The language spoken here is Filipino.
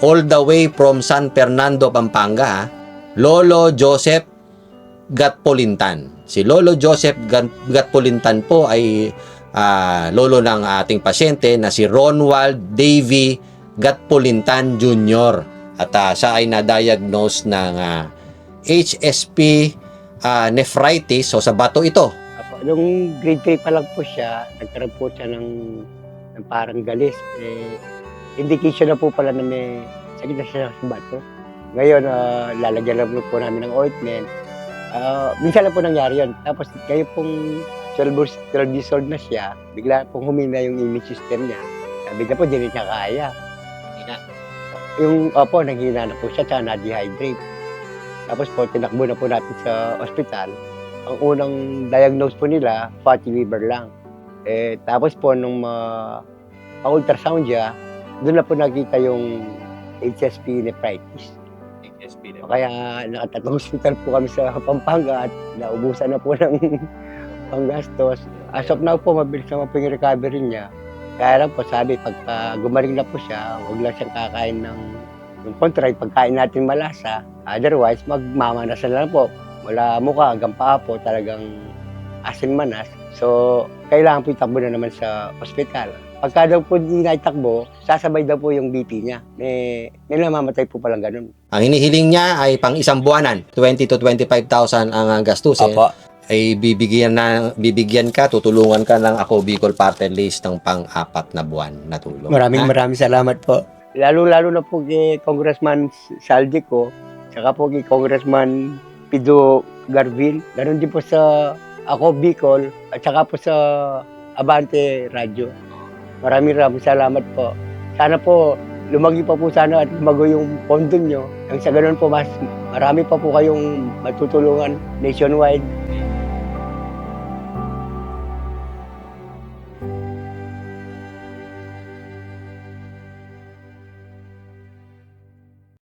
all the way from San Fernando, Pampanga, ha? Lolo Joseph Gatpolintan. Si Lolo Joseph Gatpolintan po ay lolo ng ating pasyente na si Ronald Davy Gatpolintan Jr. At siya ay na-diagnose ng HSP nephritis, so sa bato ito. Nung grade 3 pa lang po siya, nagkaroon po siya ng parang galis. Indication na po pala na may sakit na siya sa bato. Ngayon, lalagyan lang po namin ng ointment. Minsan lang po nangyari yun. Tapos kayo pong 12 years old na siya, bigla pong humina yung immune system niya. Bigla po, hindi niya kaya. Naghina na po siya, tsaka na-dehydrate. Tapos po, tinakbo na po natin sa ospital. Ang unang diagnose po nila, fatty liver lang. Tapos po, nung pa-ultrasound siya, doon na po nakita yung HSP nephritis. Kaya nakatatlong hospital po kami sa Pampanga at naubusan na po ng panggastos. As of now po, mabilis naman po yung recovery niya. Kaya lang po, sabi, pagka gumaling na po siya, huwag lang siyang kakain ng contrary, pagkain natin malasa. Otherwise, magmamanasan lang po. Mula mukha hanggang paa po, talagang asin manas. So, kailangan po itakbo na naman sa ospital. Pagka daw po hindi naitakbo, sasabay daw po yung BP niya. May namamatay po palang ganun. Ang hinihiling niya ay pang isang buwanan, 20 to 25,000 ang gastusin. Opo. Ay bibigyan ka, tutulungan ka ng Ako Bicol Party List ng pang-4 na buwan na tulong. Maraming salamat po. Lalo-lalo na po kay Congressman Saldico, saka po kay Congressman Pido Garvin. Ganon din po sa Ako Bicol, at saka po sa Abante Radio. Maraming salamat po. Sana po lumagi pa po sana at lumago yung pondo nyo. Ang sa ganun po, mas marami pa po kayong matutulungan nationwide.